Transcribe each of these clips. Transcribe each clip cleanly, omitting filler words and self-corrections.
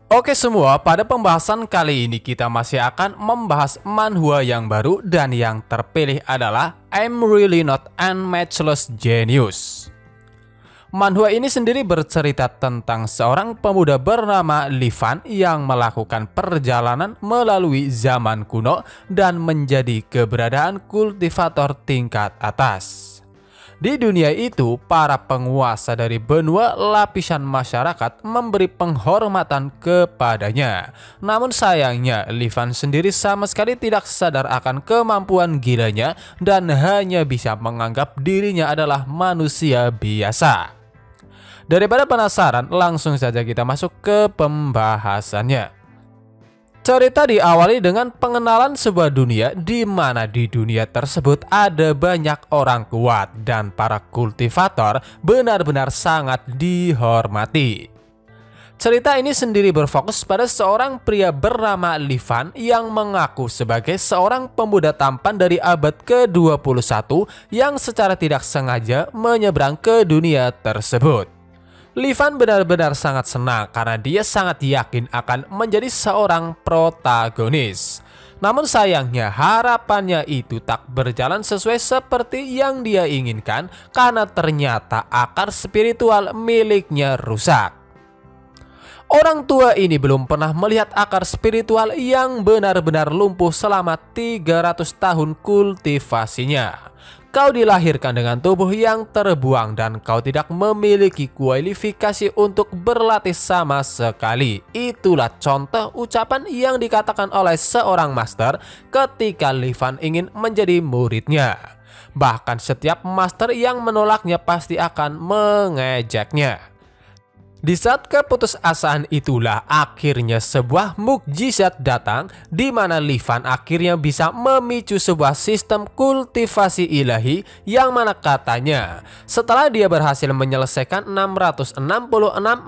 Oke semua, pada pembahasan kali ini kita masih akan membahas manhwa yang baru dan yang terpilih adalah I'm Really Not a Matchless Genius. Manhwa ini sendiri bercerita tentang seorang pemuda bernama Livan yang melakukan perjalanan melalui zaman kuno dan menjadi keberadaan kultivator tingkat atas. Di dunia itu, para penguasa dari benua lapisan masyarakat memberi penghormatan kepadanya. Namun sayangnya, Livan sendiri sama sekali tidak sadar akan kemampuan gilanya dan hanya bisa menganggap dirinya adalah manusia biasa. Daripada penasaran, langsung saja kita masuk ke pembahasannya. Cerita diawali dengan pengenalan sebuah dunia di mana di dunia tersebut ada banyak orang kuat dan para kultivator benar-benar sangat dihormati. Cerita ini sendiri berfokus pada seorang pria bernama Livan yang mengaku sebagai seorang pemuda tampan dari abad ke-21 yang secara tidak sengaja menyeberang ke dunia tersebut. Livan benar-benar sangat senang karena dia sangat yakin akan menjadi seorang protagonis. Namun sayangnya harapannya itu tak berjalan sesuai seperti yang dia inginkan karena ternyata akar spiritual miliknya rusak. Orang tua ini belum pernah melihat akar spiritual yang benar-benar lumpuh selama 300 tahun kultivasinya. Kau dilahirkan dengan tubuh yang terbuang dan kau tidak memiliki kualifikasi untuk berlatih sama sekali. Itulah contoh ucapan yang dikatakan oleh seorang master ketika Livan ingin menjadi muridnya. Bahkan setiap master yang menolaknya pasti akan mengejeknya. Di saat keputusasaan itulah akhirnya sebuah mukjizat datang di mana Livan akhirnya bisa memicu sebuah sistem kultivasi ilahi yang mana katanya setelah dia berhasil menyelesaikan 666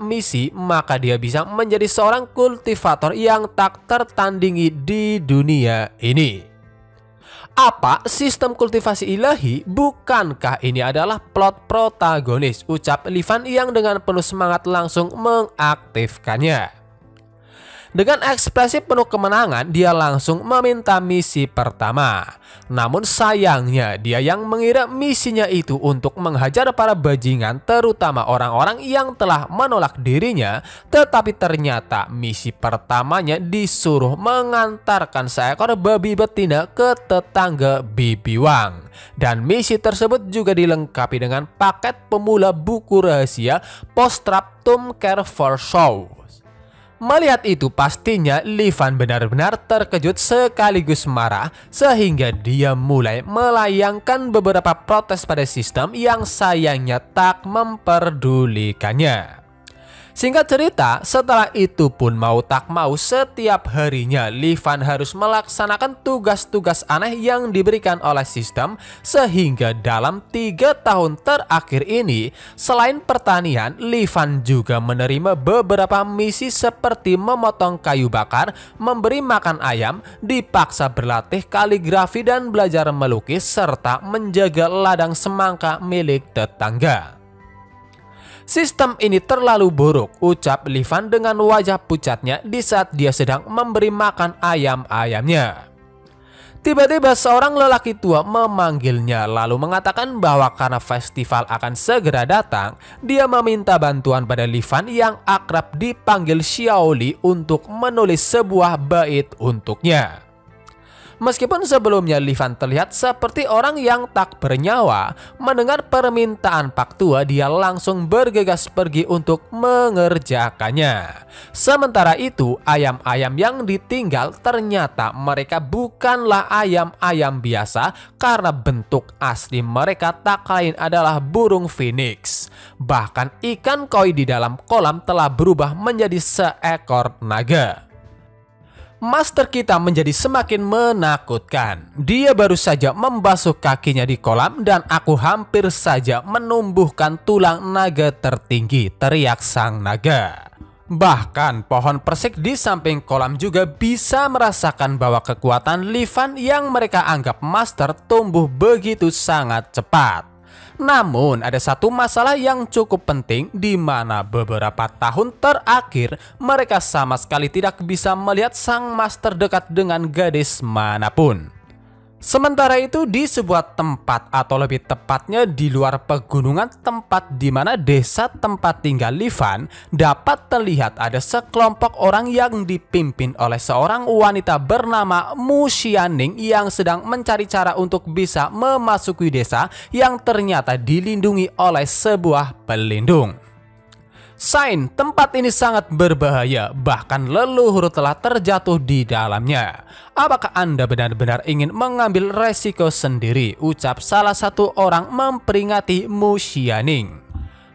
misi maka dia bisa menjadi seorang kultivator yang tak tertandingi di dunia ini. Apa sistem kultivasi ilahi? Bukankah ini adalah plot protagonis? Ucap Livan yang dengan penuh semangat langsung mengaktifkannya. Dengan ekspresi penuh kemenangan, dia langsung meminta misi pertama. Namun sayangnya, dia yang mengira misinya itu untuk menghajar para bajingan, terutama orang-orang yang telah menolak dirinya. Tetapi ternyata misi pertamanya disuruh mengantarkan seekor babi betina ke tetangga Bibiwang. Dan misi tersebut juga dilengkapi dengan paket pemula buku rahasia Post-Raptum Care for Show. Melihat itu pastinya Livan benar-benar terkejut sekaligus marah sehingga dia mulai melayangkan beberapa protes pada sistem yang sayangnya tak memperdulikannya. Singkat cerita, setelah itu pun mau tak mau setiap harinya Livan harus melaksanakan tugas-tugas aneh yang diberikan oleh sistem sehingga dalam 3 tahun terakhir ini selain pertanian, Livan juga menerima beberapa misi seperti memotong kayu bakar, memberi makan ayam, dipaksa berlatih kaligrafi dan belajar melukis serta menjaga ladang semangka milik tetangga. Sistem ini terlalu buruk, ucap Livan dengan wajah pucatnya di saat dia sedang memberi makan ayam-ayamnya. Tiba-tiba seorang lelaki tua memanggilnya lalu mengatakan bahwa karena festival akan segera datang, dia meminta bantuan pada Livan yang akrab dipanggil Xiaoli untuk menulis sebuah bait untuknya. Meskipun sebelumnya Livan terlihat seperti orang yang tak bernyawa, mendengar permintaan Pak Tua dia langsung bergegas pergi untuk mengerjakannya. Sementara itu ayam-ayam yang ditinggal ternyata mereka bukanlah ayam-ayam biasa karena bentuk asli mereka tak lain adalah burung phoenix. Bahkan ikan koi di dalam kolam telah berubah menjadi seekor naga. Master kita menjadi semakin menakutkan. Dia baru saja membasuh kakinya di kolam dan aku hampir saja menumbuhkan tulang naga tertinggi, teriak sang naga. Bahkan pohon persik di samping kolam juga bisa merasakan bahwa kekuatan Livan yang mereka anggap master tumbuh begitu sangat cepat. Namun ada satu masalah yang cukup penting di mana beberapa tahun terakhir mereka sama sekali tidak bisa melihat sang master dekat dengan gadis manapun. Sementara itu di sebuah tempat atau lebih tepatnya di luar pegunungan tempat di mana desa tempat tinggal Livan, dapat terlihat ada sekelompok orang yang dipimpin oleh seorang wanita bernama Mu Xianing yang sedang mencari cara untuk bisa memasuki desa yang ternyata dilindungi oleh sebuah pelindung. Sign, tempat ini sangat berbahaya, bahkan leluhur telah terjatuh di dalamnya. Apakah Anda benar-benar ingin mengambil resiko sendiri? Ucap salah satu orang memperingati Mu Xianing.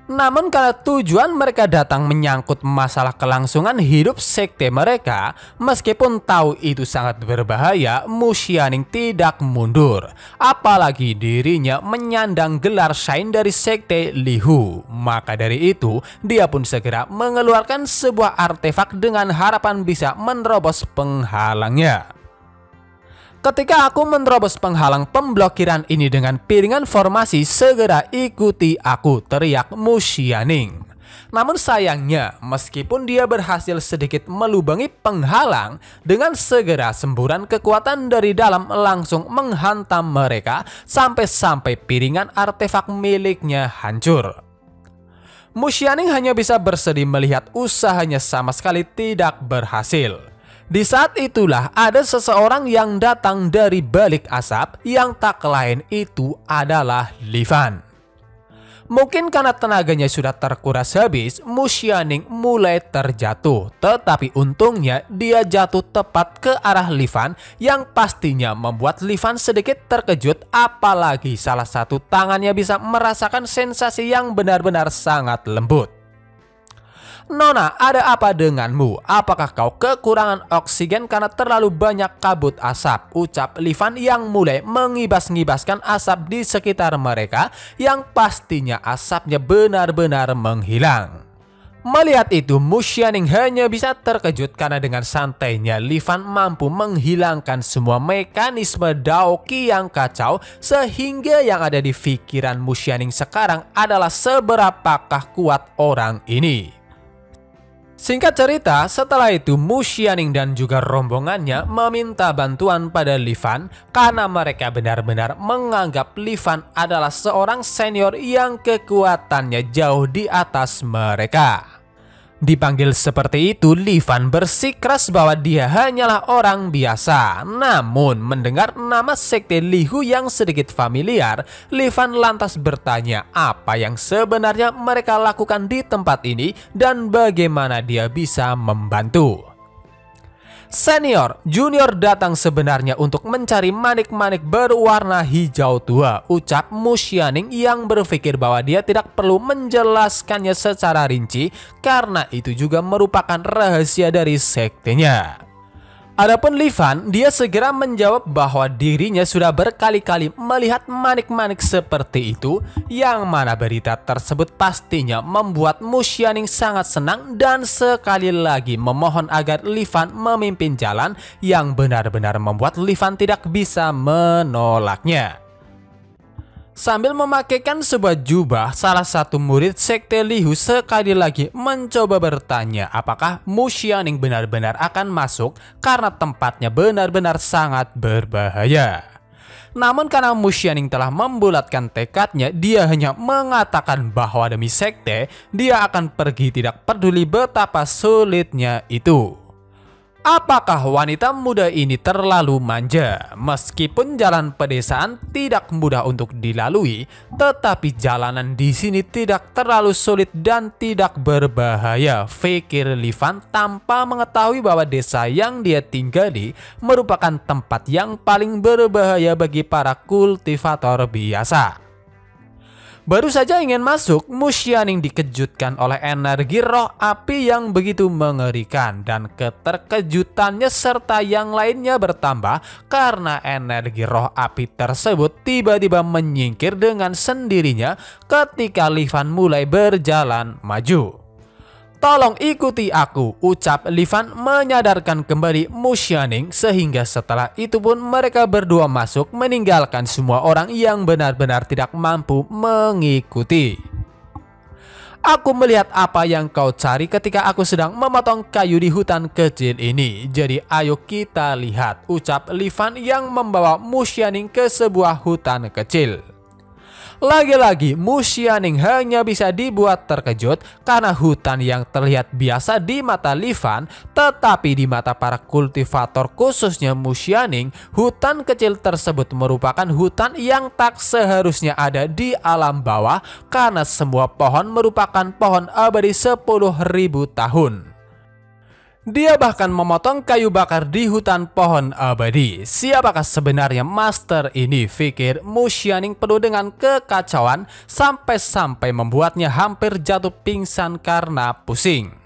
Namun karena tujuan mereka datang menyangkut masalah kelangsungan hidup sekte mereka, meskipun tahu itu sangat berbahaya, Mu Xianing tidak mundur. Apalagi dirinya menyandang gelar Shine dari sekte Lihu. Maka dari itu, dia pun segera mengeluarkan sebuah artefak dengan harapan bisa menerobos penghalangnya. Ketika aku menerobos penghalang pemblokiran ini dengan piringan formasi, segera ikuti aku, teriak Mu Xianing. Namun sayangnya, meskipun dia berhasil sedikit melubangi penghalang, dengan segera semburan kekuatan dari dalam langsung menghantam mereka sampai-sampai piringan artefak miliknya hancur. Mu Xianing hanya bisa bersedih melihat usahanya sama sekali tidak berhasil. Di saat itulah ada seseorang yang datang dari balik asap yang tak lain itu adalah Livan. Mungkin karena tenaganya sudah terkuras habis, Mu Xianing mulai terjatuh. Tetapi untungnya dia jatuh tepat ke arah Livan yang pastinya membuat Livan sedikit terkejut, apalagi salah satu tangannya bisa merasakan sensasi yang benar-benar sangat lembut. Nona, ada apa denganmu? Apakah kau kekurangan oksigen karena terlalu banyak kabut asap? Ucap Livan yang mulai mengibas-ngibaskan asap di sekitar mereka yang pastinya asapnya benar-benar menghilang. Melihat itu, Mu Xianing hanya bisa terkejut karena dengan santainya Livan mampu menghilangkan semua mekanisme Daoki yang kacau, sehingga yang ada di pikiran Mu Xianing sekarang adalah seberapakah kuat orang ini. Singkat cerita, setelah itu Mu Xianing dan juga rombongannya meminta bantuan pada Livan karena mereka benar-benar menganggap Livan adalah seorang senior yang kekuatannya jauh di atas mereka. Dipanggil seperti itu, Livan bersikeras bahwa dia hanyalah orang biasa. Namun mendengar nama sekte Lihu yang sedikit familiar, Livan lantas bertanya apa yang sebenarnya mereka lakukan di tempat ini dan bagaimana dia bisa membantu. Senior, junior datang sebenarnya untuk mencari manik-manik berwarna hijau tua, ucap Mu Xianing yang berpikir bahwa dia tidak perlu menjelaskannya secara rinci karena itu juga merupakan rahasia dari sektenya. Adapun Livan, dia segera menjawab bahwa dirinya sudah berkali-kali melihat manik-manik seperti itu, yang mana berita tersebut pastinya membuat Mu Xianing sangat senang dan sekali lagi memohon agar Livan memimpin jalan yang benar-benar membuat Livan tidak bisa menolaknya. Sambil memakaikan sebuah jubah, salah satu murid sekte Lihu sekali lagi mencoba bertanya apakah Mu Xianing benar-benar akan masuk karena tempatnya benar-benar sangat berbahaya. Namun karena Mu Xianing telah membulatkan tekadnya, dia hanya mengatakan bahwa demi sekte, dia akan pergi tidak peduli betapa sulitnya itu. Apakah wanita muda ini terlalu manja? Meskipun jalan pedesaan tidak mudah untuk dilalui, tetapi jalanan di sini tidak terlalu sulit dan tidak berbahaya, pikir Livan tanpa mengetahui bahwa desa yang dia tinggali merupakan tempat yang paling berbahaya bagi para kultivator biasa. Baru saja ingin masuk, Mu Xianing dikejutkan oleh energi roh api yang begitu mengerikan dan keterkejutannya serta yang lainnya bertambah karena energi roh api tersebut tiba-tiba menyingkir dengan sendirinya ketika Livan mulai berjalan maju. "Tolong ikuti aku," ucap Li Fan menyadarkan kembali Mu Xianing, sehingga setelah itu pun mereka berdua masuk meninggalkan semua orang yang benar-benar tidak mampu mengikuti. "Aku melihat apa yang kau cari ketika aku sedang memotong kayu di hutan kecil ini. Jadi ayo kita lihat," ucap Li Fan yang membawa Mu Xianing ke sebuah hutan kecil. Lagi-lagi Mu Xianing hanya bisa dibuat terkejut karena hutan yang terlihat biasa di mata Li Fan, tetapi di mata para kultivator khususnya Mu Xianing, hutan kecil tersebut merupakan hutan yang tak seharusnya ada di alam bawah karena semua pohon merupakan pohon abadi 10.000 tahun. Dia bahkan memotong kayu bakar di hutan pohon abadi. Siapakah sebenarnya master ini, pikir Mu Xianing penuh dengan kekacauan sampai-sampai membuatnya hampir jatuh pingsan karena pusing.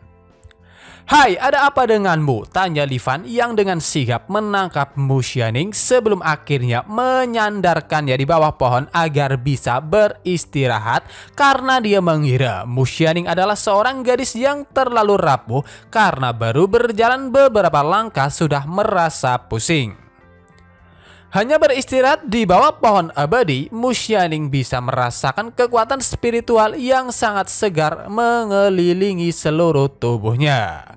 "Hai, ada apa denganmu?" tanya Li Fan yang dengan sigap menangkap Mu Xianing sebelum akhirnya menyandarkannya di bawah pohon agar bisa beristirahat karena dia mengira Mu Xianing adalah seorang gadis yang terlalu rapuh karena baru berjalan beberapa langkah sudah merasa pusing. Hanya beristirahat di bawah pohon abadi, Mu Xianing bisa merasakan kekuatan spiritual yang sangat segar mengelilingi seluruh tubuhnya.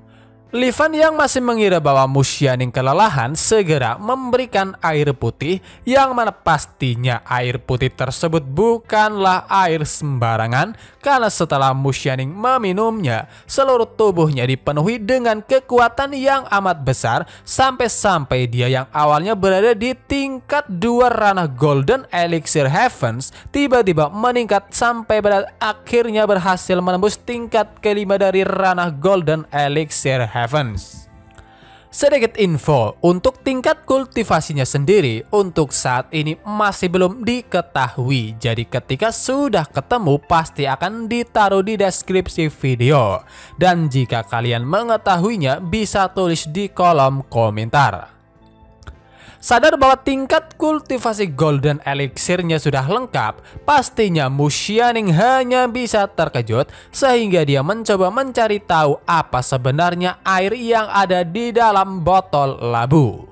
Li Fan yang masih mengira bahwa Mu Xianing kelelahan segera memberikan air putih, yang mana pastinya air putih tersebut bukanlah air sembarangan karena setelah Mu Xianing meminumnya, seluruh tubuhnya dipenuhi dengan kekuatan yang amat besar sampai-sampai dia yang awalnya berada di tingkat 2 ranah Golden Elixir Heavens tiba-tiba meningkat sampai pada akhirnya berhasil menembus tingkat kelima dari ranah Golden Elixir Heavens. Sedikit info untuk tingkat kultivasinya sendiri untuk saat ini masih belum diketahui, jadi ketika sudah ketemu pasti akan ditaruh di deskripsi video, dan jika kalian mengetahuinya bisa tulis di kolom komentar. Sadar bahwa tingkat kultivasi Golden Elixirnya sudah lengkap, pastinya Mu Xianing hanya bisa terkejut sehingga dia mencoba mencari tahu apa sebenarnya air yang ada di dalam botol labu.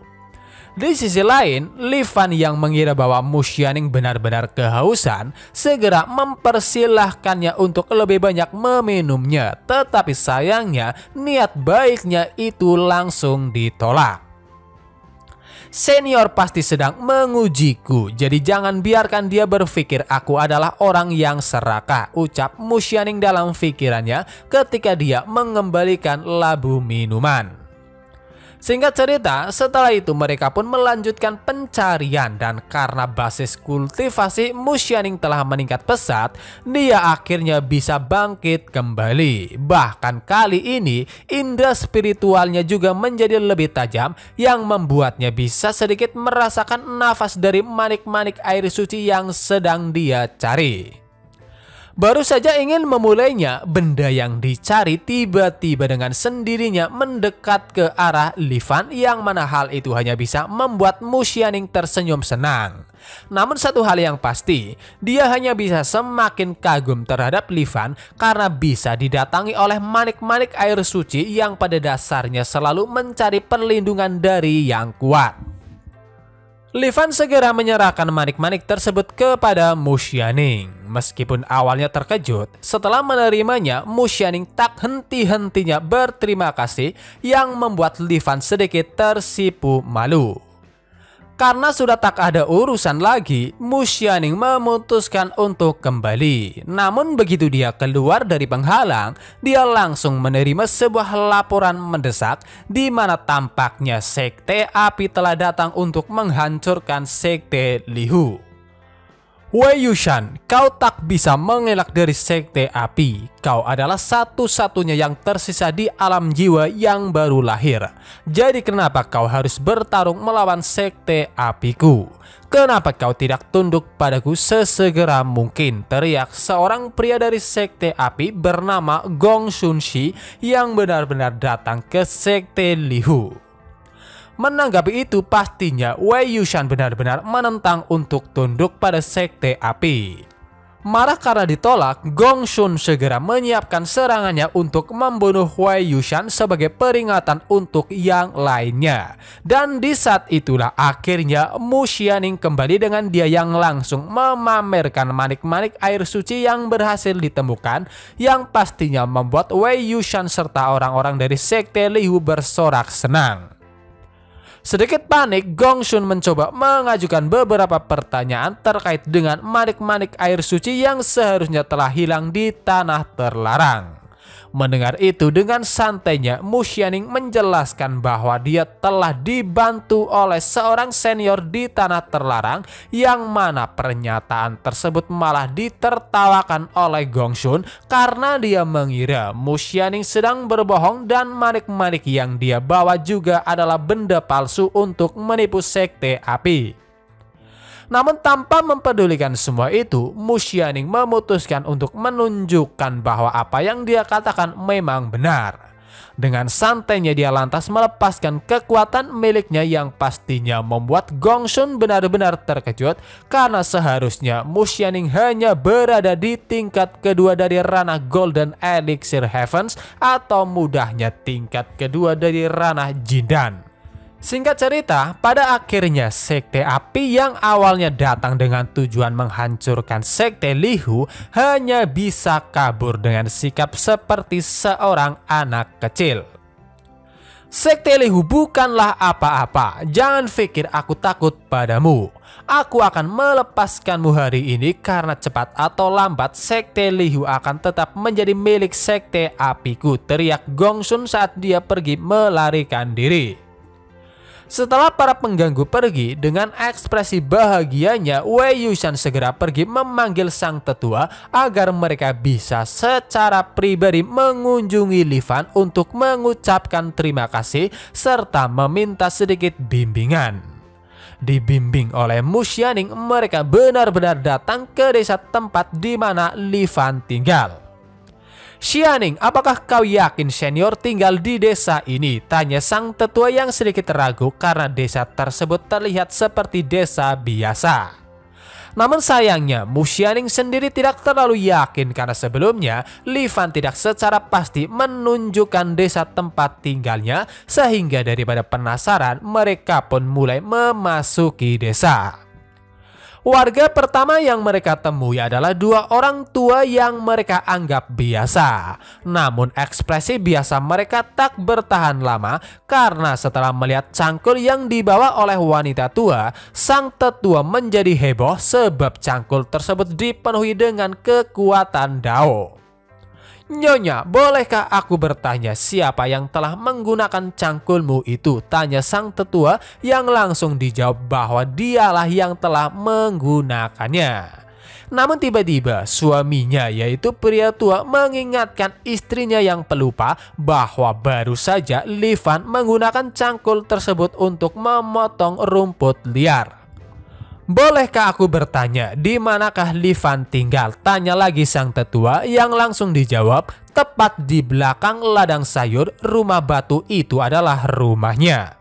Di sisi lain, Li Fan yang mengira bahwa Mu Xianing benar-benar kehausan segera mempersilahkannya untuk lebih banyak meminumnya, tetapi sayangnya niat baiknya itu langsung ditolak. "Senior pasti sedang mengujiku, jadi jangan biarkan dia berpikir aku adalah orang yang serakah," ucap Mu Xianing dalam pikirannya ketika dia mengembalikan labu minuman. Singkat cerita, setelah itu mereka pun melanjutkan pencarian, dan karena basis kultivasi Mu Xianing telah meningkat pesat, dia akhirnya bisa bangkit kembali. Bahkan kali ini indera spiritualnya juga menjadi lebih tajam yang membuatnya bisa sedikit merasakan nafas dari manik-manik air suci yang sedang dia cari. Baru saja ingin memulainya, benda yang dicari tiba-tiba dengan sendirinya mendekat ke arah Li Fan, yang mana hal itu hanya bisa membuat Mu Xianing tersenyum senang. Namun satu hal yang pasti, dia hanya bisa semakin kagum terhadap Li Fan karena bisa didatangi oleh manik-manik air suci yang pada dasarnya selalu mencari perlindungan dari yang kuat. Li Fan segera menyerahkan manik-manik tersebut kepada Mu Xianing. Meskipun awalnya terkejut, setelah menerimanya Mu Xianing tak henti-hentinya berterima kasih, yang membuat Li Fan sedikit tersipu malu. Karena sudah tak ada urusan lagi, Mu Xianing memutuskan untuk kembali. Namun begitu dia keluar dari penghalang, dia langsung menerima sebuah laporan mendesak di mana tampaknya Sekte Api telah datang untuk menghancurkan Sekte Lihu. "Wei Yushan, kau tak bisa mengelak dari Sekte Api. Kau adalah satu-satunya yang tersisa di alam jiwa yang baru lahir. Jadi kenapa kau harus bertarung melawan Sekte Apiku? Kenapa kau tidak tunduk padaku sesegera mungkin?" teriak seorang pria dari Sekte Api bernama Gong Shunxi yang benar-benar datang ke Sekte Lihu. Menanggapi itu, pastinya Wei Yushan benar-benar menentang untuk tunduk pada Sekte Api. Marah karena ditolak, Gong Xun segera menyiapkan serangannya untuk membunuh Wei Yushan sebagai peringatan untuk yang lainnya. Dan di saat itulah akhirnya Mu Xianing kembali dengan dia yang langsung memamerkan manik-manik air suci yang berhasil ditemukan, yang pastinya membuat Wei Yushan serta orang-orang dari sekte Lihu bersorak senang. Sedikit panik, Gong Xun mencoba mengajukan beberapa pertanyaan terkait dengan manik-manik air suci yang seharusnya telah hilang di tanah terlarang. Mendengar itu, dengan santainya Mu Xianing menjelaskan bahwa dia telah dibantu oleh seorang senior di tanah terlarang, yang mana pernyataan tersebut malah ditertawakan oleh Gong Xun karena dia mengira Mu Xianing sedang berbohong dan manik-manik yang dia bawa juga adalah benda palsu untuk menipu sekte api. Namun tanpa mempedulikan semua itu, Mu Xianing memutuskan untuk menunjukkan bahwa apa yang dia katakan memang benar. Dengan santainya dia lantas melepaskan kekuatan miliknya yang pastinya membuat Gong Xun benar-benar terkejut, karena seharusnya Mu Xianing hanya berada di tingkat kedua dari ranah Golden Elixir Heavens atau mudahnya tingkat kedua dari ranah Jindan. Singkat cerita, pada akhirnya sekte api yang awalnya datang dengan tujuan menghancurkan sekte Lihu hanya bisa kabur dengan sikap seperti seorang anak kecil. Sekte Lihu bukanlah apa-apa, jangan pikir aku takut padamu. Aku akan melepaskanmu hari ini karena cepat atau lambat sekte Lihu akan tetap menjadi milik sekte apiku, teriak Gong Xun saat dia pergi melarikan diri. Setelah para pengganggu pergi, dengan ekspresi bahagianya Wei Yushan segera pergi memanggil sang tetua agar mereka bisa secara pribadi mengunjungi Li Fan untuk mengucapkan terima kasih serta meminta sedikit bimbingan. Dibimbing oleh Mu Xianing, mereka benar-benar datang ke desa tempat di mana Li Fan tinggal. "Xianing, apakah kau yakin senior tinggal di desa ini?" tanya sang tetua yang sedikit ragu karena desa tersebut terlihat seperti desa biasa. Namun sayangnya Mu Xianing sendiri tidak terlalu yakin karena sebelumnya Li Fan tidak secara pasti menunjukkan desa tempat tinggalnya, sehingga daripada penasaran mereka pun mulai memasuki desa. Warga pertama yang mereka temui adalah dua orang tua yang mereka anggap biasa. Namun ekspresi biasa mereka tak bertahan lama, karena setelah melihat cangkul yang dibawa oleh wanita tua, sang tetua menjadi heboh sebab cangkul tersebut dipenuhi dengan kekuatan Dao. "Nyonya, bolehkah aku bertanya siapa yang telah menggunakan cangkulmu itu?" tanya sang tetua yang langsung dijawab bahwa dialah yang telah menggunakannya. Namun tiba-tiba suaminya, yaitu pria tua, mengingatkan istrinya yang pelupa bahwa baru saja Li Fan menggunakan cangkul tersebut untuk memotong rumput liar. "Bolehkah aku bertanya, di manakah Li Fan tinggal?" tanya lagi sang tetua yang langsung dijawab, tepat di belakang ladang sayur rumah batu itu adalah rumahnya.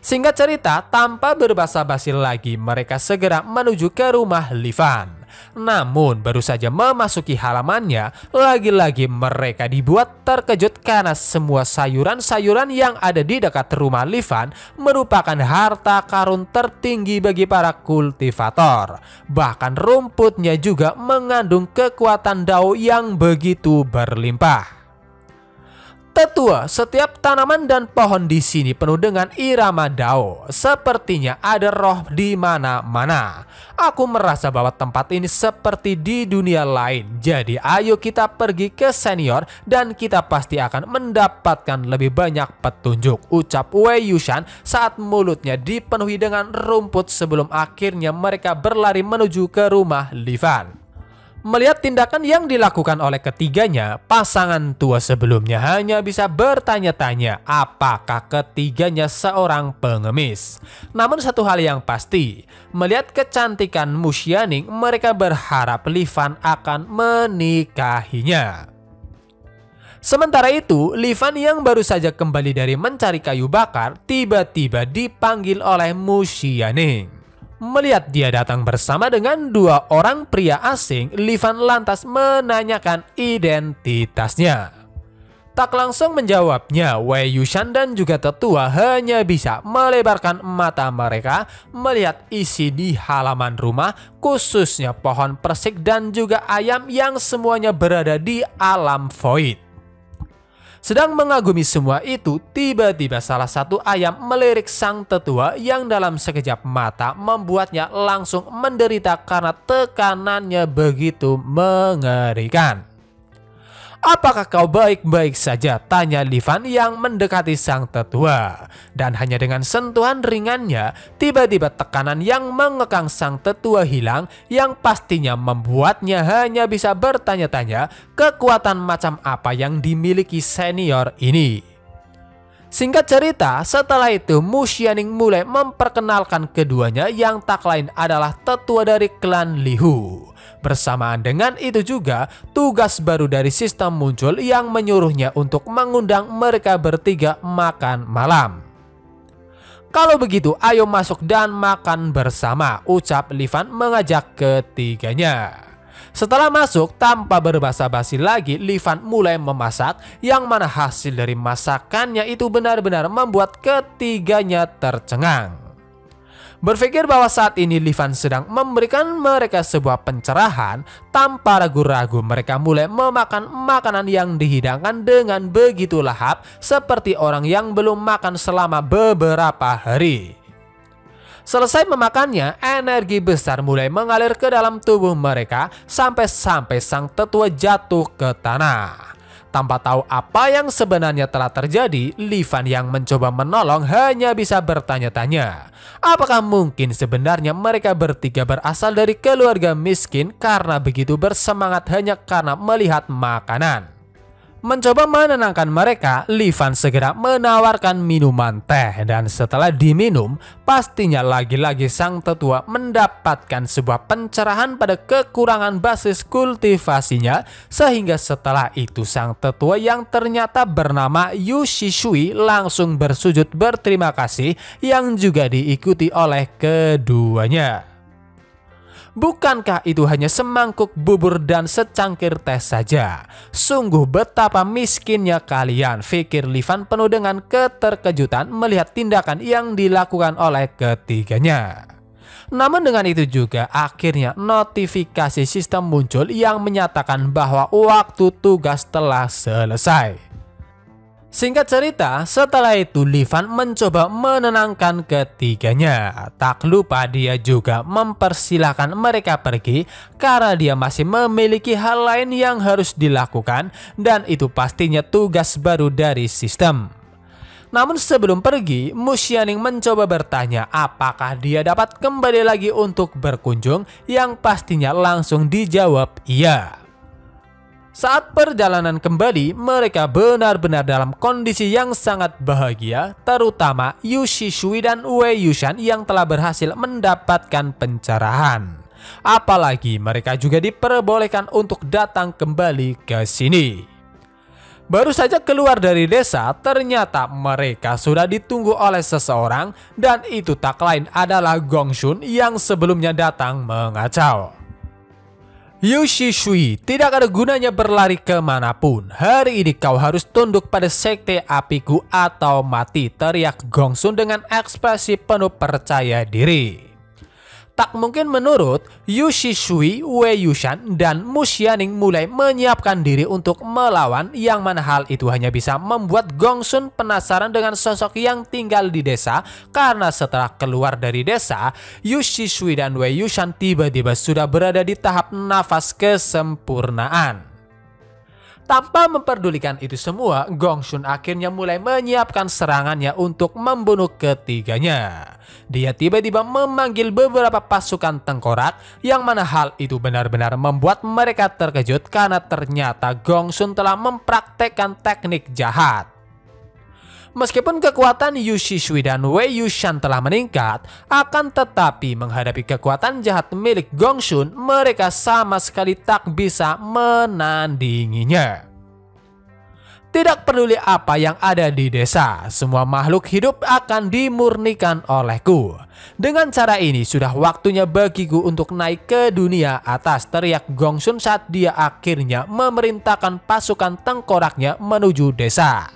Singkat cerita, tanpa berbasa-basi lagi mereka segera menuju ke rumah Li Fan. Namun baru saja memasuki halamannya, lagi-lagi mereka dibuat terkejut karena semua sayuran-sayuran yang ada di dekat rumah Li Fan merupakan harta karun tertinggi bagi para kultivator. Bahkan rumputnya juga mengandung kekuatan Dao yang begitu berlimpah. "Tetua, setiap tanaman dan pohon di sini penuh dengan irama Dao. Sepertinya ada roh di mana-mana. Aku merasa bahwa tempat ini seperti di dunia lain. Jadi ayo kita pergi ke senior dan kita pasti akan mendapatkan lebih banyak petunjuk," ucap Wei Yushan saat mulutnya dipenuhi dengan rumput sebelum akhirnya mereka berlari menuju ke rumah Li Fan. Melihat tindakan yang dilakukan oleh ketiganya, pasangan tua sebelumnya hanya bisa bertanya-tanya apakah ketiganya seorang pengemis. Namun satu hal yang pasti, melihat kecantikan Mu Xianing, mereka berharap Li Fan akan menikahinya. Sementara itu, Li Fan yang baru saja kembali dari mencari kayu bakar tiba-tiba dipanggil oleh Mu Xianing. Melihat dia datang bersama dengan dua orang pria asing, Li Fan lantas menanyakan identitasnya. Tak langsung menjawabnya, Wei Yushan dan juga tetua hanya bisa melebarkan mata mereka melihat isi di halaman rumah, khususnya pohon persik dan juga ayam yang semuanya berada di alam void. Sedang mengagumi semua itu, tiba-tiba salah satu ayam melirik sang tetua yang dalam sekejap mata membuatnya langsung menderita karena tekanannya begitu mengerikan. "Apakah kau baik-baik saja?" tanya Li Fan yang mendekati sang tetua. Dan hanya dengan sentuhan ringannya, tiba-tiba tekanan yang mengekang sang tetua hilang, yang pastinya membuatnya hanya bisa bertanya-tanya kekuatan macam apa yang dimiliki senior ini. Singkat cerita, setelah itu Mu Xianing mulai memperkenalkan keduanya yang tak lain adalah tetua dari klan Lihu. Bersamaan dengan itu juga, tugas baru dari sistem muncul yang menyuruhnya untuk mengundang mereka bertiga makan malam. "Kalau begitu, ayo masuk dan makan bersama," ucap Li Fan mengajak ketiganya. Setelah masuk, tanpa berbasa-basi lagi, Li Fan mulai memasak, yang mana hasil dari masakannya itu benar-benar membuat ketiganya tercengang. Berpikir bahwa saat ini Li Fan sedang memberikan mereka sebuah pencerahan, tanpa ragu-ragu mereka mulai memakan makanan yang dihidangkan dengan begitu lahap seperti orang yang belum makan selama beberapa hari. Selesai memakannya, energi besar mulai mengalir ke dalam tubuh mereka sampai-sampai sang tetua jatuh ke tanah. Tanpa tahu apa yang sebenarnya telah terjadi, Li Fan yang mencoba menolong hanya bisa bertanya-tanya. Apakah mungkin sebenarnya mereka bertiga berasal dari keluarga miskin karena begitu bersemangat hanya karena melihat makanan? Mencoba menenangkan mereka, Li Fan segera menawarkan minuman teh, dan setelah diminum, pastinya lagi-lagi sang tetua mendapatkan sebuah pencerahan pada kekurangan basis kultivasinya, sehingga setelah itu sang tetua yang ternyata bernama Yu Shishui langsung bersujud berterima kasih, yang juga diikuti oleh keduanya. Bukankah itu hanya semangkuk bubur dan secangkir teh saja? Sungguh betapa miskinnya kalian, pikir Li Fan penuh dengan keterkejutan melihat tindakan yang dilakukan oleh ketiganya. Namun dengan itu juga akhirnya notifikasi sistem muncul yang menyatakan bahwa waktu tugas telah selesai. Singkat cerita, setelah itu Li Fan mencoba menenangkan ketiganya. Tak lupa dia juga mempersilahkan mereka pergi karena dia masih memiliki hal lain yang harus dilakukan, dan itu pastinya tugas baru dari sistem. Namun sebelum pergi, Mu Xianing mencoba bertanya apakah dia dapat kembali lagi untuk berkunjung, yang pastinya langsung dijawab iya. Saat perjalanan kembali, mereka benar-benar dalam kondisi yang sangat bahagia, terutama Yu Shishui dan Wei Yushan yang telah berhasil mendapatkan pencerahan. Apalagi mereka juga diperbolehkan untuk datang kembali ke sini. Baru saja keluar dari desa, ternyata mereka sudah ditunggu oleh seseorang, dan itu tak lain adalah Gong Xun yang sebelumnya datang mengacau. "Yu Shishui, tidak ada gunanya berlari kemanapun. Hari ini kau harus tunduk pada sekte apiku atau mati," teriak Gong Xun dengan ekspresi penuh percaya diri. Tak mungkin menurut Yu Shishui, Wei Yushan, dan Mu Xianing mulai menyiapkan diri untuk melawan, yang mana hal itu hanya bisa membuat Gong Xun penasaran dengan sosok yang tinggal di desa, karena setelah keluar dari desa, Yu Shishui dan Wei Yushan tiba-tiba sudah berada di tahap nafas kesempurnaan. Tanpa memperdulikan itu semua, Gong Xun akhirnya mulai menyiapkan serangannya untuk membunuh ketiganya. Dia tiba-tiba memanggil beberapa pasukan tengkorak, yang mana hal itu benar-benar membuat mereka terkejut karena ternyata Gong Xun telah mempraktekkan teknik jahat. Meskipun kekuatan Yu Shishui dan Wei Yushan telah meningkat, akan tetapi menghadapi kekuatan jahat milik Gong Xun, mereka sama sekali tak bisa menandinginya. Tidak peduli apa yang ada di desa, semua makhluk hidup akan dimurnikan olehku. Dengan cara ini sudah waktunya bagiku untuk naik ke dunia atas, teriak Gongsun saat dia akhirnya memerintahkan pasukan tengkoraknya menuju desa.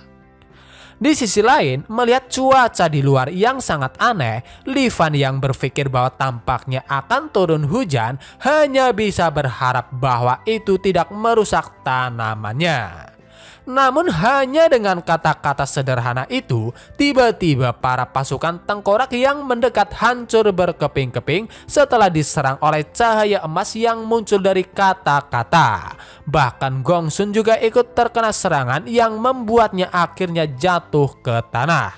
Di sisi lain, melihat cuaca di luar yang sangat aneh, Li Fan yang berpikir bahwa tampaknya akan turun hujan hanya bisa berharap bahwa itu tidak merusak tanamannya. Namun hanya dengan kata-kata sederhana itu, tiba-tiba para pasukan tengkorak yang mendekat hancur berkeping-keping setelah diserang oleh cahaya emas yang muncul dari kata-kata. Bahkan Gongsun juga ikut terkena serangan yang membuatnya akhirnya jatuh ke tanah.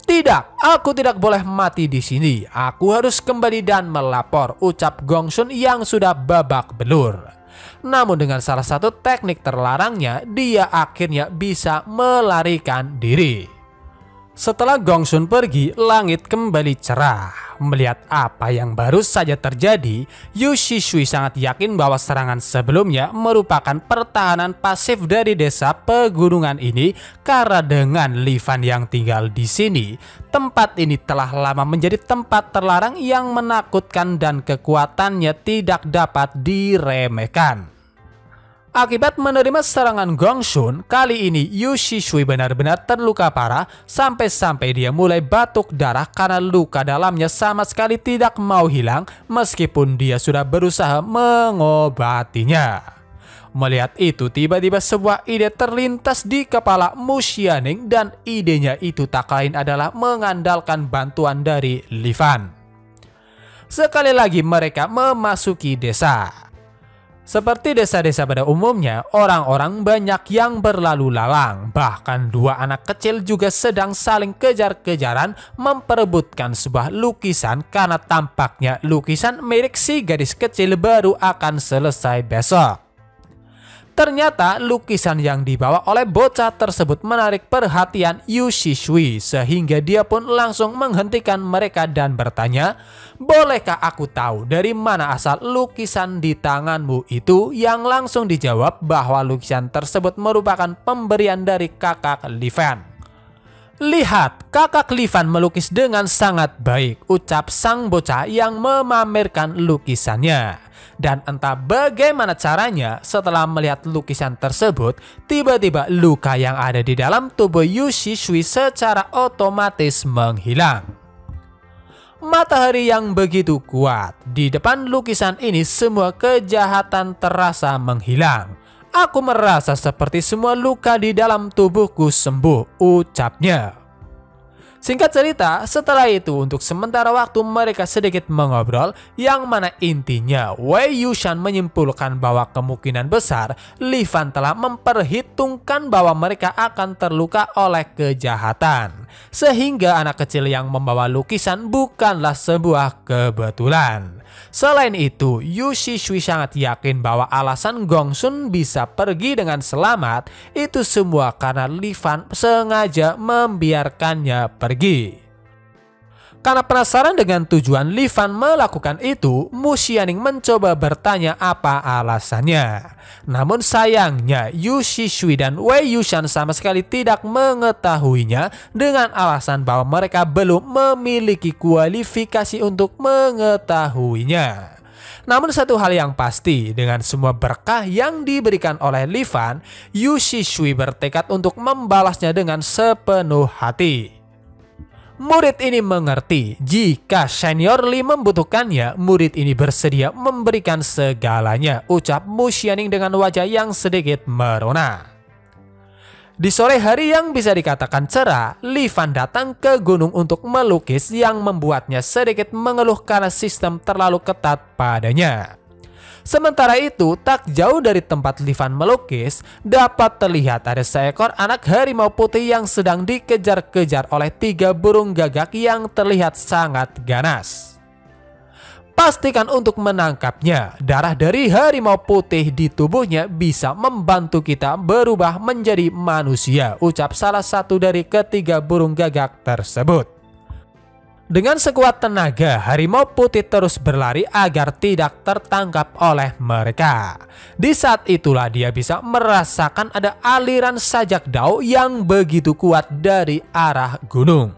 Tidak, aku tidak boleh mati di sini. Aku harus kembali dan melapor, ucap Gongsun yang sudah babak belur. Namun dengan salah satu teknik terlarangnya, dia akhirnya bisa melarikan diri. Setelah Gongsun pergi, langit kembali cerah. Melihat apa yang baru saja terjadi, Yu Shishui sangat yakin bahwa serangan sebelumnya merupakan pertahanan pasif dari desa pegunungan ini karena dengan Li Fan yang tinggal di sini, tempat ini telah lama menjadi tempat terlarang yang menakutkan dan kekuatannya tidak dapat diremehkan. Akibat menerima serangan Gongsun, kali ini Yu Shishui benar-benar terluka parah sampai-sampai dia mulai batuk darah karena luka dalamnya sama sekali tidak mau hilang meskipun dia sudah berusaha mengobatinya. Melihat itu, tiba-tiba sebuah ide terlintas di kepala Mu Xianing dan idenya itu tak lain adalah mengandalkan bantuan dari Li Fan. Sekali lagi mereka memasuki desa. Seperti desa-desa pada umumnya, orang-orang banyak yang berlalu lalang. Bahkan dua anak kecil juga sedang saling kejar-kejaran memperebutkan sebuah lukisan karena tampaknya lukisan milik si gadis kecil baru akan selesai besok. Ternyata lukisan yang dibawa oleh bocah tersebut menarik perhatian Yu Shishui sehingga dia pun langsung menghentikan mereka dan bertanya, "Bolehkah aku tahu dari mana asal lukisan di tanganmu itu?" Yang langsung dijawab bahwa lukisan tersebut merupakan pemberian dari kakak Li Fan. "Lihat, kakak Li Fan melukis dengan sangat baik," ucap sang bocah yang memamerkan lukisannya. Dan entah bagaimana caranya, setelah melihat lukisan tersebut, tiba-tiba luka yang ada di dalam tubuh Yu Shishui secara otomatis menghilang. Matahari yang begitu kuat, di depan lukisan ini semua kejahatan terasa menghilang. "Aku merasa seperti semua luka di dalam tubuhku sembuh," ucapnya. Singkat cerita, setelah itu untuk sementara waktu mereka sedikit mengobrol, yang mana intinya Wei Yushan menyimpulkan bahwa kemungkinan besar Li Fan telah memperhitungkan bahwa mereka akan terluka oleh kejahatan. Sehingga anak kecil yang membawa lukisan bukanlah sebuah kebetulan. Selain itu, Yu Shishui sangat yakin bahwa alasan Gongsun bisa pergi dengan selamat itu semua karena Li Fan sengaja membiarkannya pergi. Karena penasaran dengan tujuan Li Fan melakukan itu, Mu Xianing mencoba bertanya apa alasannya. Namun sayangnya Yu Shishui dan Wei Yushan sama sekali tidak mengetahuinya dengan alasan bahwa mereka belum memiliki kualifikasi untuk mengetahuinya. Namun satu hal yang pasti, dengan semua berkah yang diberikan oleh Li Fan, Yu Shishui bertekad untuk membalasnya dengan sepenuh hati. Murid ini mengerti jika senior Li membutuhkannya, murid ini bersedia memberikan segalanya, ucap Mu Xianing dengan wajah yang sedikit merona. Di sore hari yang bisa dikatakan cerah, Li Fan datang ke gunung untuk melukis yang membuatnya sedikit mengeluh karena sistem terlalu ketat padanya. Sementara itu, tak jauh dari tempat Li Fan melukis, dapat terlihat ada seekor anak harimau putih yang sedang dikejar-kejar oleh 3 burung gagak yang terlihat sangat ganas. Pastikan untuk menangkapnya. Darah dari harimau putih di tubuhnya bisa membantu kita berubah menjadi manusia, ucap salah satu dari ketiga burung gagak tersebut. Dengan sekuat tenaga, harimau putih terus berlari agar tidak tertangkap oleh mereka. Di saat itulah dia bisa merasakan ada aliran sajak dao yang begitu kuat dari arah gunung.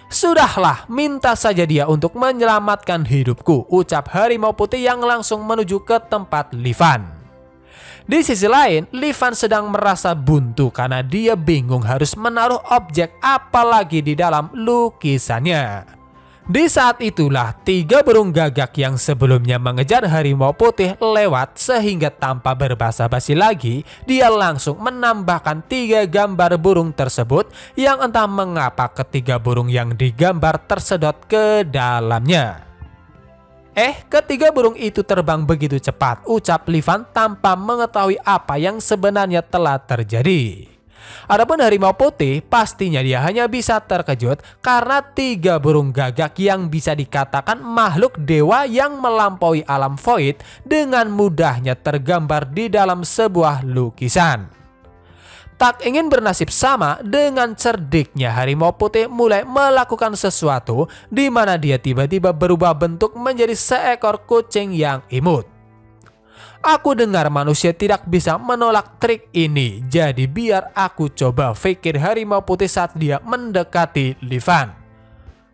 "Sudahlah, minta saja dia untuk menyelamatkan hidupku," ucap harimau putih yang langsung menuju ke tempat Li Fan. Di sisi lain, Li Fan sedang merasa buntu karena dia bingung harus menaruh objek apalagi di dalam lukisannya. Di saat itulah 3 burung gagak yang sebelumnya mengejar harimau putih lewat, sehingga tanpa berbasa-basi lagi dia langsung menambahkan 3 gambar burung tersebut yang entah mengapa ketiga burung yang digambar tersedot ke dalamnya. Ketiga burung itu terbang begitu cepat," ucap Li Fan tanpa mengetahui apa yang sebenarnya telah terjadi. Adapun harimau putih, pastinya dia hanya bisa terkejut karena 3 burung gagak yang bisa dikatakan makhluk dewa yang melampaui alam void dengan mudahnya tergambar di dalam sebuah lukisan. Tak ingin bernasib sama, dengan cerdiknya harimau putih mulai melakukan sesuatu di mana dia tiba-tiba berubah bentuk menjadi seekor kucing yang imut. "Aku dengar manusia tidak bisa menolak trik ini, jadi biar aku coba," pikir harimau putih saat dia mendekati Li Fan.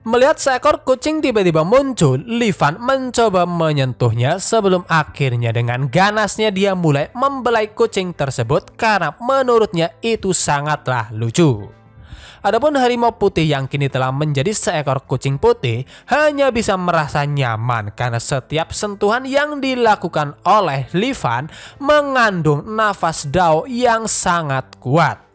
Melihat seekor kucing tiba-tiba muncul, Li Fan mencoba menyentuhnya sebelum akhirnya dengan ganasnya dia mulai membelai kucing tersebut karena menurutnya itu sangatlah lucu. Adapun harimau putih yang kini telah menjadi seekor kucing putih hanya bisa merasa nyaman karena setiap sentuhan yang dilakukan oleh Li Fan mengandung nafas dao yang sangat kuat.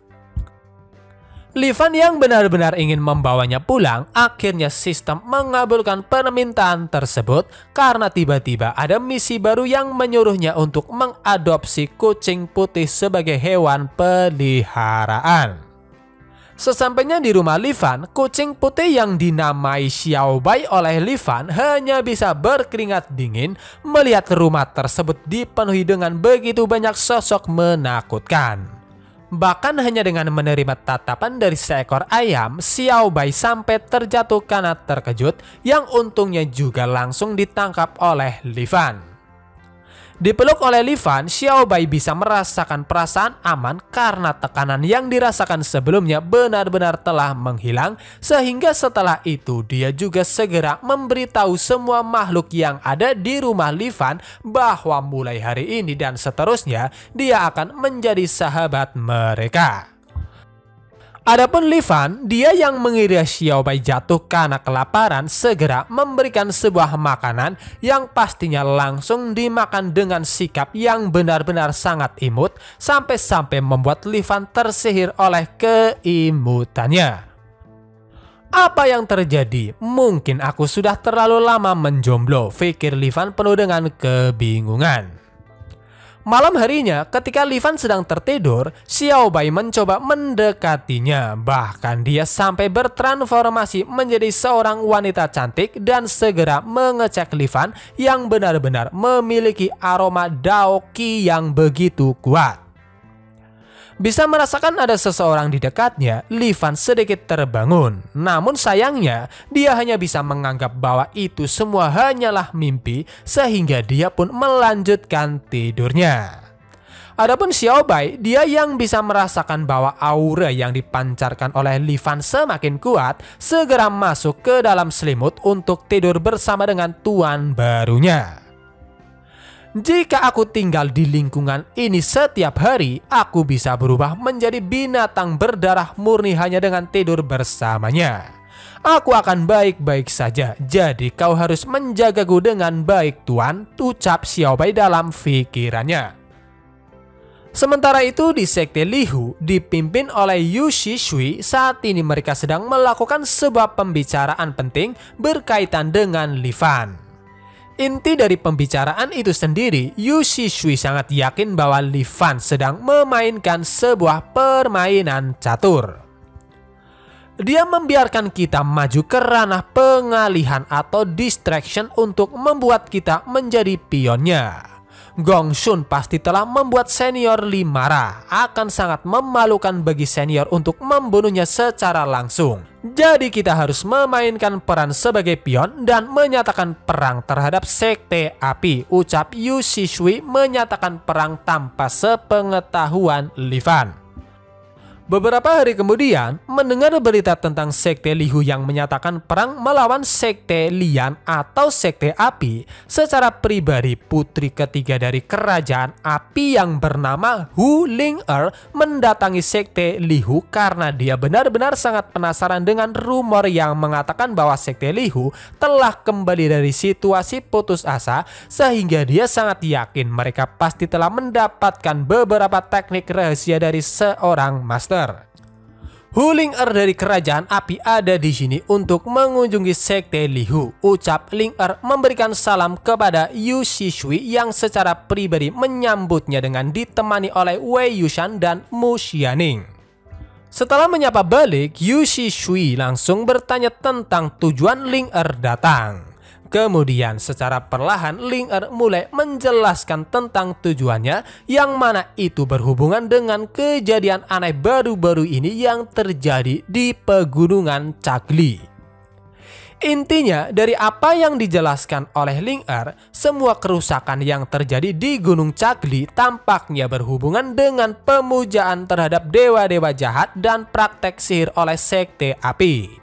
Li Fan yang benar-benar ingin membawanya pulang, akhirnya sistem mengabulkan permintaan tersebut karena tiba-tiba ada misi baru yang menyuruhnya untuk mengadopsi kucing putih sebagai hewan peliharaan. Sesampainya di rumah Li Fan, kucing putih yang dinamai Xiao Bai oleh Li Fan hanya bisa berkeringat dingin melihat rumah tersebut dipenuhi dengan begitu banyak sosok menakutkan. Bahkan hanya dengan menerima tatapan dari seekor ayam, Xiao Bai sampai terjatuh karena terkejut, yang untungnya juga langsung ditangkap oleh Li Fan. Dipeluk oleh Li Fan, Xiao Bai bisa merasakan perasaan aman karena tekanan yang dirasakan sebelumnya benar-benar telah menghilang, sehingga setelah itu dia juga segera memberitahu semua makhluk yang ada di rumah Li Fan bahwa mulai hari ini dan seterusnya dia akan menjadi sahabat mereka. Adapun Li Fan, dia yang mengira Xiao Bai jatuh karena kelaparan, segera memberikan sebuah makanan yang pastinya langsung dimakan dengan sikap yang benar-benar sangat imut, sampai-sampai membuat Li Fan tersihir oleh keimutannya. "Apa yang terjadi? Mungkin aku sudah terlalu lama menjomblo," pikir Li Fan penuh dengan kebingungan. Malam harinya, ketika Li Fan sedang tertidur, Xiao Bai mencoba mendekatinya. Bahkan dia sampai bertransformasi menjadi seorang wanita cantik dan segera mengecek Li Fan yang benar-benar memiliki aroma Dao Qi yang begitu kuat. Bisa merasakan ada seseorang di dekatnya, Li Fan sedikit terbangun. Namun sayangnya, dia hanya bisa menganggap bahwa itu semua hanyalah mimpi, sehingga dia pun melanjutkan tidurnya. Adapun Xiao Bai, dia yang bisa merasakan bahwa aura yang dipancarkan oleh Li Fan semakin kuat, segera masuk ke dalam selimut untuk tidur bersama dengan tuan barunya. "Jika aku tinggal di lingkungan ini setiap hari, aku bisa berubah menjadi binatang berdarah murni hanya dengan tidur bersamanya. Aku akan baik-baik saja, jadi kau harus menjagaku dengan baik, tuan," ucap Xiao Bai dalam pikirannya. Sementara itu di sekte Lihu dipimpin oleh Yu Shishui, saat ini mereka sedang melakukan sebuah pembicaraan penting berkaitan dengan Li Fan. Inti dari pembicaraan itu sendiri, Yu Shishui sangat yakin bahwa Li Fan sedang memainkan sebuah permainan catur. Dia membiarkan kita maju ke ranah pengalihan atau distraction untuk membuat kita menjadi pionnya. Gong Xun pasti telah membuat senior Li marah. Akan sangat memalukan bagi senior untuk membunuhnya secara langsung. Jadi kita harus memainkan peran sebagai pion dan menyatakan perang terhadap Sekte Api, ucap Yu Shishui menyatakan perang tanpa sepengetahuan Li Fan. Beberapa hari kemudian, mendengar berita tentang Sekte Lihu yang menyatakan perang melawan Sekte Lian atau Sekte Api, secara pribadi putri ketiga dari Kerajaan Api yang bernama Hu Ling-er mendatangi Sekte Lihu karena dia benar-benar sangat penasaran dengan rumor yang mengatakan bahwa Sekte Lihu telah kembali dari situasi putus asa, sehingga dia sangat yakin mereka pasti telah mendapatkan beberapa teknik rahasia dari seorang master. Hu Ling-er dari Kerajaan Api ada di sini untuk mengunjungi Sekte Lihu, ucap Ling-er memberikan salam kepada Yu Shishui yang secara pribadi menyambutnya dengan ditemani oleh Wei Yushan dan Mu Xianing. Setelah menyapa balik, Yu Shishui langsung bertanya tentang tujuan Ling-er datang. Kemudian secara perlahan Ling-er mulai menjelaskan tentang tujuannya, yang mana itu berhubungan dengan kejadian aneh baru-baru ini yang terjadi di pegunungan Cagli. Intinya dari apa yang dijelaskan oleh Ling-er, semua kerusakan yang terjadi di Gunung Cagli tampaknya berhubungan dengan pemujaan terhadap dewa-dewa jahat dan praktek sihir oleh Sekte Api.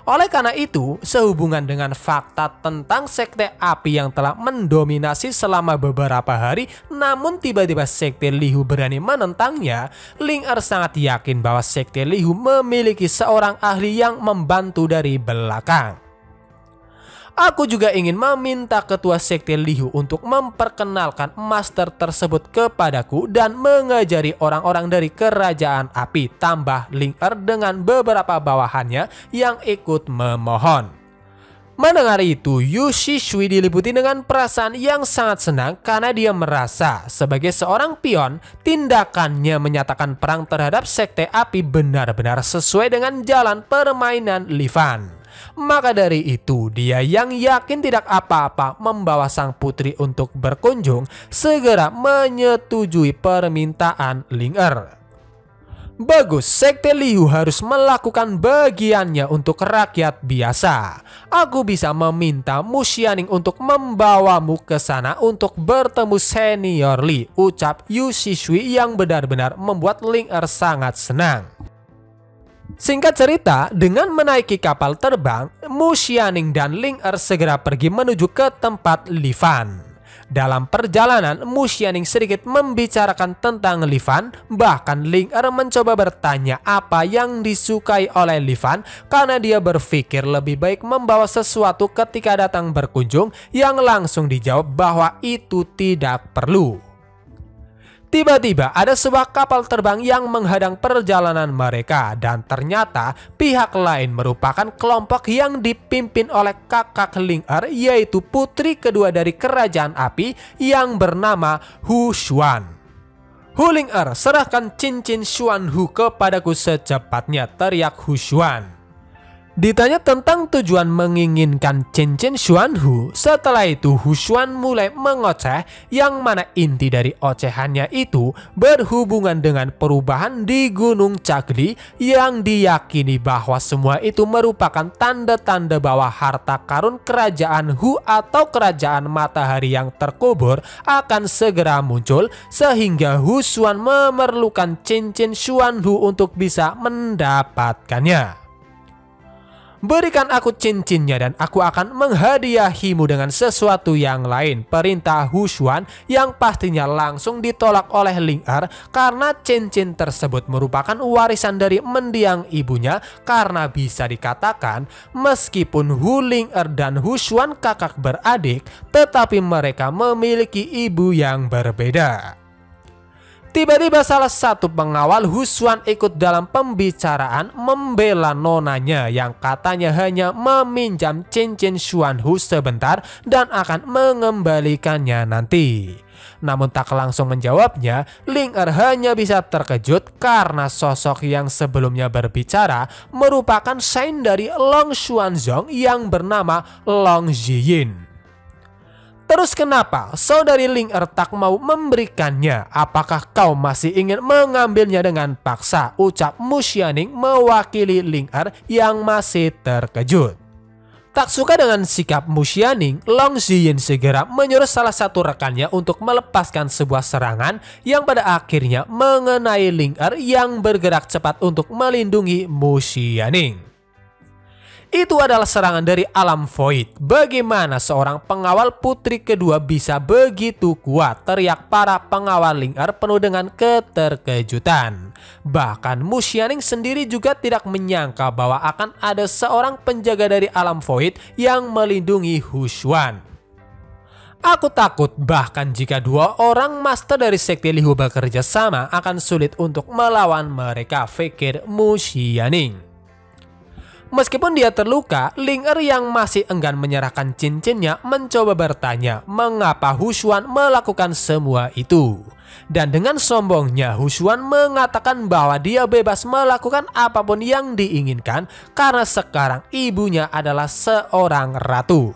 Oleh karena itu, sehubungan dengan fakta tentang Sekte Api yang telah mendominasi selama beberapa hari, namun tiba-tiba Sekte Lihu berani menentangnya, Ling-er sangat yakin bahwa Sekte Lihu memiliki seorang ahli yang membantu dari belakang. Aku juga ingin meminta ketua Sekte Lihu untuk memperkenalkan master tersebut kepadaku dan mengajari orang-orang dari Kerajaan Api, tambah Ling-er dengan beberapa bawahannya yang ikut memohon. Mendengar itu, Yu Shishui diliputi dengan perasaan yang sangat senang karena dia merasa sebagai seorang pion, tindakannya menyatakan perang terhadap Sekte Api benar-benar sesuai dengan jalan permainan Li Fan. Maka dari itu, dia yang yakin tidak apa-apa membawa sang putri untuk berkunjung, segera menyetujui permintaan Ling-er. Bagus, Sekte Lihu harus melakukan bagiannya untuk rakyat biasa. Aku bisa meminta Mu Xianing untuk membawamu ke sana untuk bertemu senior Li, ucap Yu Shishui yang benar-benar membuat Ling-er sangat senang. Singkat cerita, dengan menaiki kapal terbang, Mu Xianing dan Ling-er segera pergi menuju ke tempat Li Fan. Dalam perjalanan, Mu Xianing sedikit membicarakan tentang Li Fan, bahkan Ling-er mencoba bertanya apa yang disukai oleh Li Fan karena dia berpikir lebih baik membawa sesuatu ketika datang berkunjung, yang langsung dijawab bahwa itu tidak perlu. Tiba-tiba ada sebuah kapal terbang yang menghadang perjalanan mereka, dan ternyata pihak lain merupakan kelompok yang dipimpin oleh kakak Ling-er, yaitu putri kedua dari Kerajaan Api yang bernama Hu Xuan. Hu Ling-er, serahkan cincin Xuan Hu kepadaku secepatnya, teriak Hu Xuan. Ditanya tentang tujuan menginginkan cincin Xuan Hu, setelah itu Hu Xuan mulai mengoceh, yang mana inti dari ocehannya itu berhubungan dengan perubahan di Gunung Cagli yang diyakini bahwa semua itu merupakan tanda-tanda bahwa harta karun Kerajaan Hu atau Kerajaan Matahari yang terkubur akan segera muncul, sehingga Hu Xuan memerlukan cincin Xuan Hu untuk bisa mendapatkannya. Berikan aku cincinnya dan aku akan menghadiahimu dengan sesuatu yang lain, perintah Hu Xuan, yang pastinya langsung ditolak oleh Ling-er karena cincin tersebut merupakan warisan dari mendiang ibunya, karena bisa dikatakan meskipun Hu Ling-er dan Hu Xuan kakak beradik, tetapi mereka memiliki ibu yang berbeda. Tiba-tiba salah satu pengawal Hu Xuan ikut dalam pembicaraan membela nonanya yang katanya hanya meminjam cincin Xuan Hu sebentar dan akan mengembalikannya nanti. Namun tak langsung menjawabnya, Ling-er hanya bisa terkejut karena sosok yang sebelumnya berbicara merupakan Saint dari Long Xuanzong yang bernama Long Ziyin. Terus kenapa saudari Ling Er tak mau memberikannya? Apakah kau masih ingin mengambilnya dengan paksa? Ucap Mu Xianing mewakili Ling Er yang masih terkejut. Tak suka dengan sikap Mu Xianing, Long Ziyin segera menyuruh salah satu rekannya untuk melepaskan sebuah serangan yang pada akhirnya mengenai Ling Er yang bergerak cepat untuk melindungi Mu Xianing. Itu adalah serangan dari alam void. Bagaimana seorang pengawal putri kedua bisa begitu kuat? Teriak para pengawal Ling Er penuh dengan keterkejutan. Bahkan Mu Xianing sendiri juga tidak menyangka bahwa akan ada seorang penjaga dari alam void yang melindungi Hu Xuan. Aku takut bahkan jika dua orang master dari sekte Lihu bekerja sama akan sulit untuk melawan mereka, pikir Mu Xianing. Meskipun dia terluka, Ling Er yang masih enggan menyerahkan cincinnya mencoba bertanya mengapa Hu Xuan melakukan semua itu. Dan dengan sombongnya Hu Xuan mengatakan bahwa dia bebas melakukan apapun yang diinginkan karena sekarang ibunya adalah seorang ratu.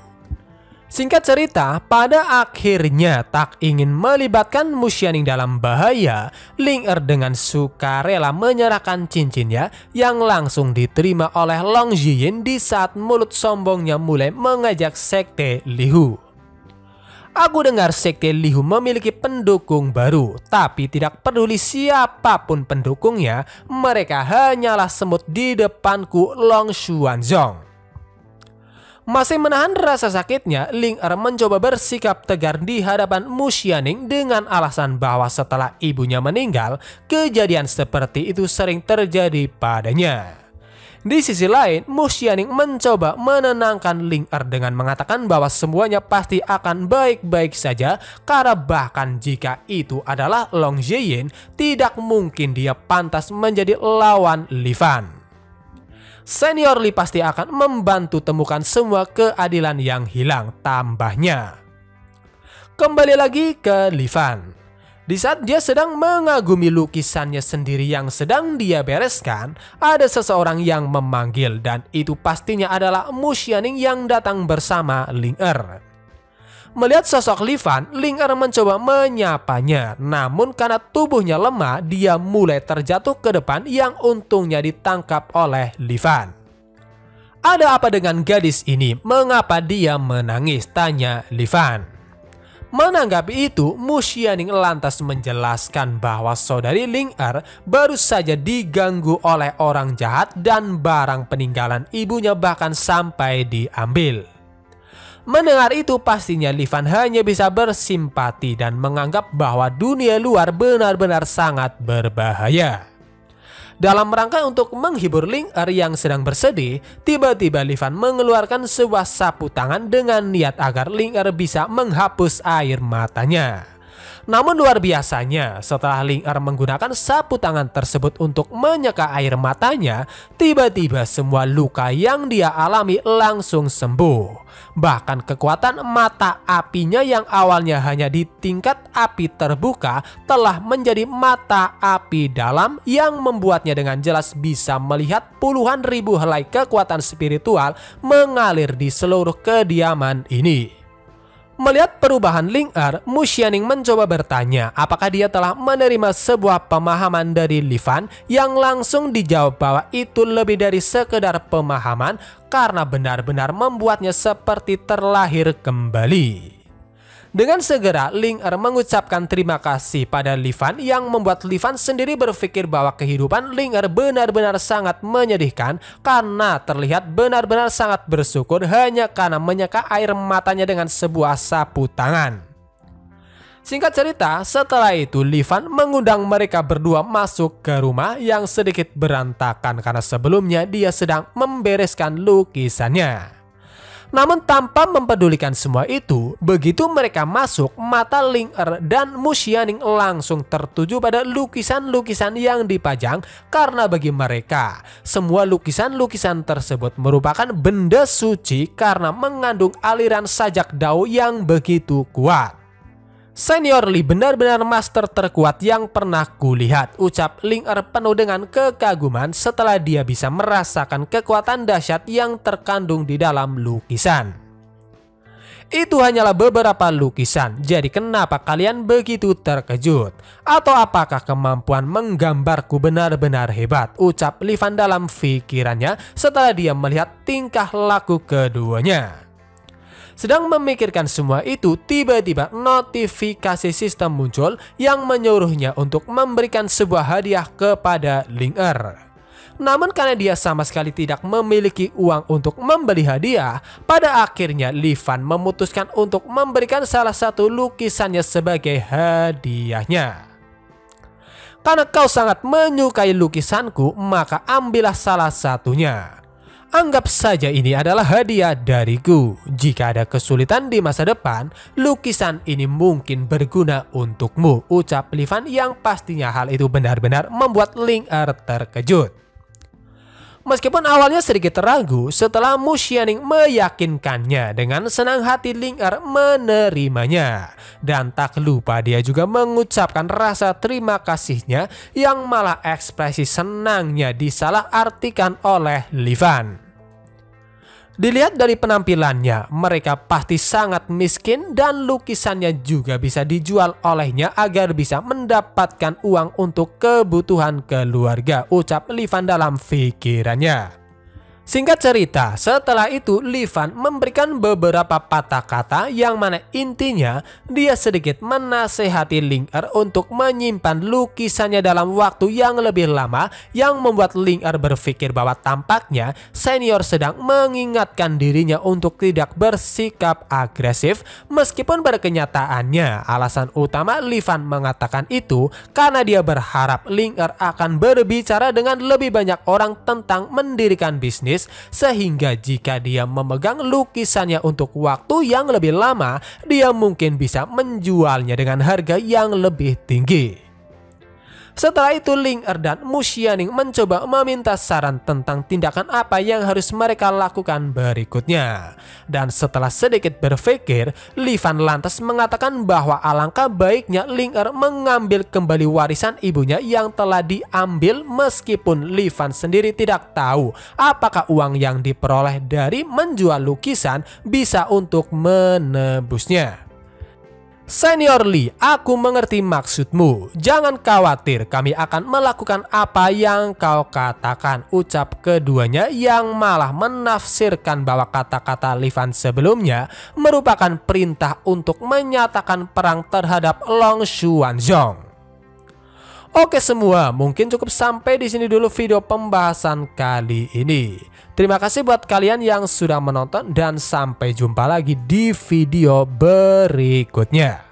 Singkat cerita, pada akhirnya tak ingin melibatkan Mu Xianing dalam bahaya, Ling Er dengan sukarela menyerahkan cincinnya yang langsung diterima oleh Long Ziyin di saat mulut sombongnya mulai mengajak sekte Lihu. Aku dengar sekte Lihu memiliki pendukung baru, tapi tidak peduli siapapun pendukungnya, mereka hanyalah semut di depanku, Long Xuanzong. Masih menahan rasa sakitnya, Ling Er mencoba bersikap tegar di hadapan Mu Xianing dengan alasan bahwa setelah ibunya meninggal, kejadian seperti itu sering terjadi padanya. Di sisi lain, Mu Xianing mencoba menenangkan Ling Er dengan mengatakan bahwa semuanya pasti akan baik-baik saja karena bahkan jika itu adalah Long Ziyin, tidak mungkin dia pantas menjadi lawan Li Fan. Senior Li pasti akan membantu temukan semua keadilan yang hilang, tambahnya. Kembali lagi ke Li Fan. Di saat dia sedang mengagumi lukisannya sendiri yang sedang dia bereskan, ada seseorang yang memanggil dan itu pastinya adalah Mu Xianing yang datang bersama Ling Er. Melihat sosok Li Fan, Ling Er mencoba menyapanya, namun karena tubuhnya lemah, dia mulai terjatuh ke depan yang untungnya ditangkap oleh Li Fan. Ada apa dengan gadis ini? Mengapa dia menangis? Tanya Li Fan. Menanggapi itu, Mu Xianing lantas menjelaskan bahwa saudari Ling Er baru saja diganggu oleh orang jahat dan barang peninggalan ibunya bahkan sampai diambil. Mendengar itu pastinya Li Fan hanya bisa bersimpati dan menganggap bahwa dunia luar benar-benar sangat berbahaya. Dalam rangka untuk menghibur Ling Er yang sedang bersedih, tiba-tiba Li Fan mengeluarkan sebuah sapu tangan dengan niat agar Ling Er bisa menghapus air matanya. Namun luar biasanya, setelah Ling Er menggunakan sapu tangan tersebut untuk menyeka air matanya, tiba-tiba semua luka yang dia alami langsung sembuh. Bahkan kekuatan mata apinya yang awalnya hanya di tingkat api terbuka telah menjadi mata api dalam yang membuatnya dengan jelas bisa melihat puluhan ribu helai kekuatan spiritual mengalir di seluruh kediaman ini. Melihat perubahan Ling Er, Mu Xianing mencoba bertanya apakah dia telah menerima sebuah pemahaman dari Li Fan, yang langsung dijawab bahwa itu lebih dari sekedar pemahaman karena benar-benar membuatnya seperti terlahir kembali. Dengan segera, Ling Er mengucapkan terima kasih pada Li Fan yang membuat Li Fan sendiri berpikir bahwa kehidupan Ling Er benar-benar sangat menyedihkan karena terlihat benar-benar sangat bersyukur hanya karena menyeka air matanya dengan sebuah sapu tangan. Singkat cerita, setelah itu Li Fan mengundang mereka berdua masuk ke rumah yang sedikit berantakan karena sebelumnya dia sedang membereskan lukisannya. Namun tanpa mempedulikan semua itu, begitu mereka masuk, mata Ling Er dan Mu Xianing langsung tertuju pada lukisan-lukisan yang dipajang karena bagi mereka, semua lukisan-lukisan tersebut merupakan benda suci karena mengandung aliran sajak Dao yang begitu kuat. Senior Li benar-benar master terkuat yang pernah kulihat, ucap Ling Er penuh dengan kekaguman setelah dia bisa merasakan kekuatan dahsyat yang terkandung di dalam lukisan. Itu hanyalah beberapa lukisan, jadi kenapa kalian begitu terkejut? Atau apakah kemampuan menggambarku benar-benar hebat? Ucap Livan dalam pikirannya setelah dia melihat tingkah laku keduanya. Sedang memikirkan semua itu, tiba-tiba notifikasi sistem muncul yang menyuruhnya untuk memberikan sebuah hadiah kepada Ling-Er. Namun karena dia sama sekali tidak memiliki uang untuk membeli hadiah, pada akhirnya Livan memutuskan untuk memberikan salah satu lukisannya sebagai hadiahnya. Karena kau sangat menyukai lukisanku, maka ambillah salah satunya. Anggap saja ini adalah hadiah dariku. Jika ada kesulitan di masa depan, lukisan ini mungkin berguna untukmu, ucap Livan yang pastinya hal itu benar-benar membuat Ling-Er terkejut. Meskipun awalnya sedikit ragu, setelah Mu Xianning meyakinkannya, dengan senang hati Ling-Er menerimanya. Dan tak lupa dia juga mengucapkan rasa terima kasihnya yang malah ekspresi senangnya disalahartikan oleh Livan. Dilihat dari penampilannya, mereka pasti sangat miskin dan lukisannya juga bisa dijual olehnya agar bisa mendapatkan uang untuk kebutuhan keluarga, ucap Livan dalam pikirannya. Singkat cerita, setelah itu Livan memberikan beberapa patah kata yang mana intinya dia sedikit menasehati Ling-Er untuk menyimpan lukisannya dalam waktu yang lebih lama, yang membuat Ling-Er berpikir bahwa tampaknya senior sedang mengingatkan dirinya untuk tidak bersikap agresif, meskipun berkenyataannya alasan utama Livan mengatakan itu karena dia berharap Ling-Er akan berbicara dengan lebih banyak orang tentang mendirikan bisnis, sehingga jika dia memegang lukisannya untuk waktu yang lebih lama, dia mungkin bisa menjualnya dengan harga yang lebih tinggi. Setelah itu Ling-Er dan Mu Xianning mencoba meminta saran tentang tindakan apa yang harus mereka lakukan berikutnya. Dan setelah sedikit berpikir, Livan lantas mengatakan bahwa alangkah baiknya Ling-Er mengambil kembali warisan ibunya yang telah diambil, meskipun Livan sendiri tidak tahu apakah uang yang diperoleh dari menjual lukisan bisa untuk menebusnya. Senior Lee, aku mengerti maksudmu. Jangan khawatir, kami akan melakukan apa yang kau katakan, ucap keduanya yang malah menafsirkan bahwa kata-kata Livan sebelumnya merupakan perintah untuk menyatakan perang terhadap Long Xuanzong. Oke semua, mungkin cukup sampai di sini dulu video pembahasan kali ini. Terima kasih buat kalian yang sudah menonton dan sampai jumpa lagi di video berikutnya.